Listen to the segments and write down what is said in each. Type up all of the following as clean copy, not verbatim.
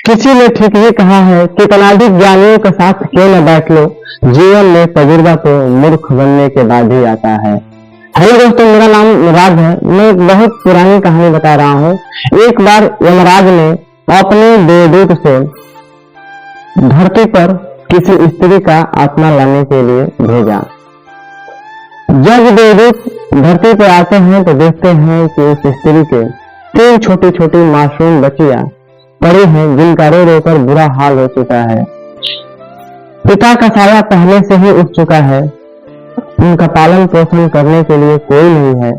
किसी ने ठीक ही कहा है कि कलाधिक ज्ञानियों के साथ क्यों न बैठ लो, जीवन में तजुर्बा तो मूर्ख बनने के बाद ही आता है। हेलो दोस्तों, मेरा नाम राज है। मैं एक बहुत पुरानी कहानी बता रहा हूँ। एक बार यमराज ने अपने देवदूत से धरती पर किसी स्त्री का आत्मा लाने के लिए भेजा। जब देवदूत धरती पर आते हैं तो देखते हैं कि उस स्त्री के 3 छोटी छोटी मासूम बच्चियां पड़ी हैं, जिनका रो रो कर बुरा हाल हो चुका है। पिता का साया पहले से ही उठ चुका है, उनका पालन पोषण करने के लिए कोई नहीं है।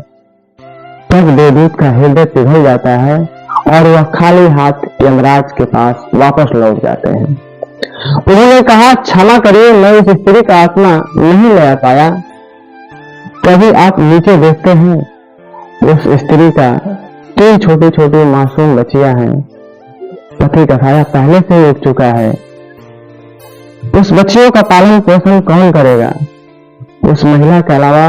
तब देवदूत का हृदय पिघल जाता है और वह खाली हाथ यमराज के पास वापस लौट जाते हैं। उन्होंने कहा, क्षमा करिए, मैं उस स्त्री का आत्मा नहीं ले पाया। तभी आप नीचे देखते हैं, उस स्त्री का 3 छोटी छोटी मासूम बच्चियां हैं। पति का साया पहले से ही उठ चुका है। उस बच्चियों का पालन पोषण कौन करेगा? उस महिला के अलावा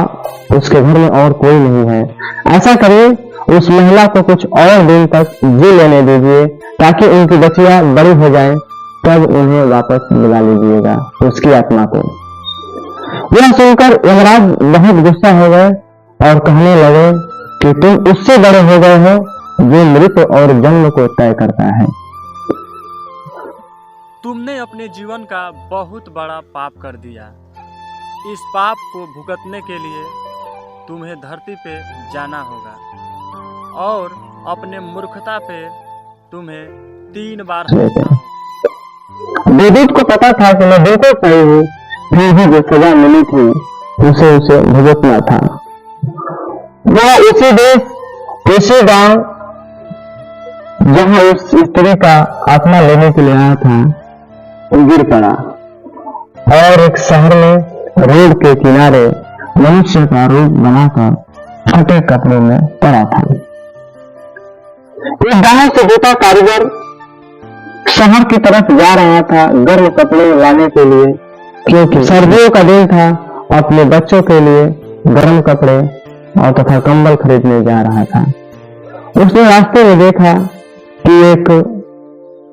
उसके घर में और कोई नहीं है। ऐसा करिए, उस महिला को कुछ और दिन तक जी लेने दीजिए, ताकि उनकी बच्चियां बड़ी हो जाएं, तब उन्हें वापस बुला लीजिएगा, उसकी आत्मा को। यह सुनकर यमराज बहुत गुस्सा हो गए और कहने लगे कि तुम उससे बड़े हो गए हो जो मृत्यु और जन्म को तय करता है। तुमने अपने जीवन का बहुत बड़ा पाप कर दिया। इस पाप को भुगतने के लिए तुम्हें धरती पे जाना होगा और अपने मूर्खता पे तुम्हें 3 बार देवदूत को पता था कि मैं बिल्कुल सही हूँ, फिर भी जो सजा मिली थी उसे भुगतना था। वह उसी देश, उसी गांव जहां उस स्त्री का आत्मा लेने के लिए आया था, गिर पड़ा और एक शहर में रोड के किनारे मनुष्य का रूप बनाकर फटे कपड़ों में पड़ा था। एक गांव से जूता कारीगर शहर की तरफ जा रहा था गर्म कपड़े लाने के लिए, क्योंकि सर्दियों का दिन था। अपने बच्चों के लिए गर्म कपड़े और तथा कंबल खरीदने जा रहा था। उसने रास्ते में देखा कि एक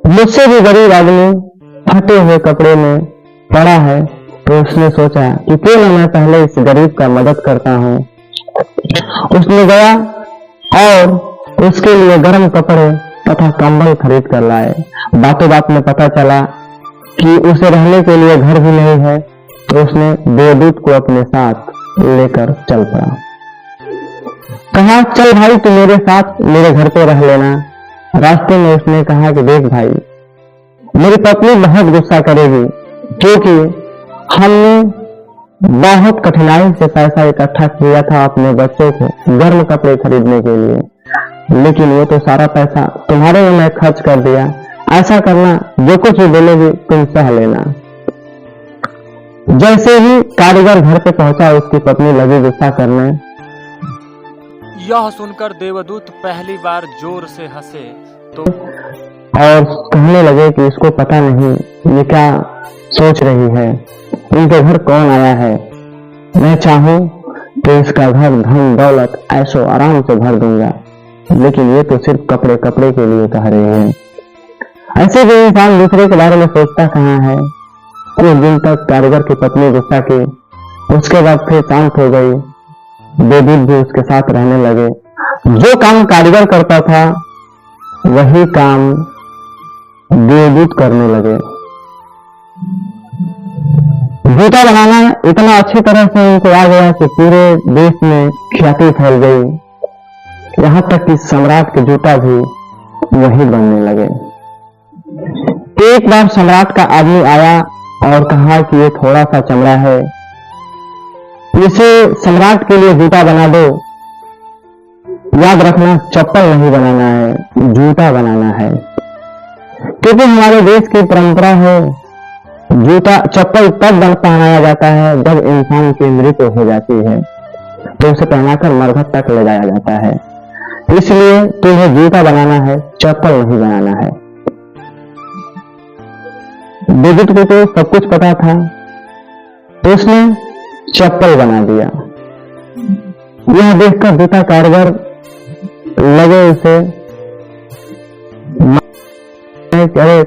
मुझसे भी गरीब आदमी फटे हुए कपड़े में पड़ा है, तो उसने सोचा कि क्यों न मैं पहले इस गरीब का मदद करता हूँ। उसने गया और उसके लिए गर्म कपड़े तथा कंबल खरीद कर लाए। बातों बात में पता चला कि उसे रहने के लिए घर भी नहीं है, तो उसने देवदूत को अपने साथ लेकर चल पड़ा। कहा, चल भाई, तू मेरे साथ मेरे घर पे रह लेना। रास्ते में उसने कहा कि देख भाई, मेरी पत्नी बहुत गुस्सा करेगी, क्योंकि हमने बहुत कठिनाई से पैसा इकट्ठा किया था अपने बच्चों को गर्म कपड़े खरीदने के लिए, लेकिन वो तो सारा पैसा तुम्हारे में मैं खर्च कर दिया। ऐसा करना, जो कुछ भी बोलेगी तुम सह लेना। जैसे ही कारीगर घर पे पहुंचा, उसकी पत्नी लगी गुस्सा करने। यह सुनकर देवदूत पहली बार जोर से हंसे तो और कहने लगे कि इसको पता नहीं ये क्या सोच रही है, इनके घर कौन आया है। मैं चाहूं तो इसका घर धन दौलत ऐशो आराम से भर दूंगा, लेकिन ये तो सिर्फ कपड़े कपड़े के लिए कह रहे हैं। ऐसे भी इंसान दूसरे के बारे में सोचता कहाँ है। कुछ दिन तक कारीगर की पत्नी गुस्सा की, उसके बाद फिर शांत हो गई। देवदूत भी उसके साथ रहने लगे। जो काम कारीगर करता था वही काम देवदूत करने लगे। जूता बनाना इतना अच्छी तरह से उनको आ गया कि पूरे देश में ख्याति फैल गई। यहाँ तक कि सम्राट के जूता भी वही बनने लगे। एक बार सम्राट का आदमी आया और कहा कि ये थोड़ा सा चमड़ा है, इसे सम्राट के लिए जूता बना दो। याद रखना, चप्पल नहीं बनाना है, जूता बनाना है, क्योंकि हमारे देश की परंपरा है जूता चप्पल तब पहनाया जाता है जब इंसान की मृत्यु हो जाती है, तो उसे पहनाकर मरघट तक ले जाया जाता है। इसलिए तुम्हें जूता बनाना है, चप्पल नहीं बनाना है। देवदूत को तो सब कुछ पता था, तो उसने चप्पल बना दिया। यह देखकर जूता कारीगर लगे उसे हैं कि अरे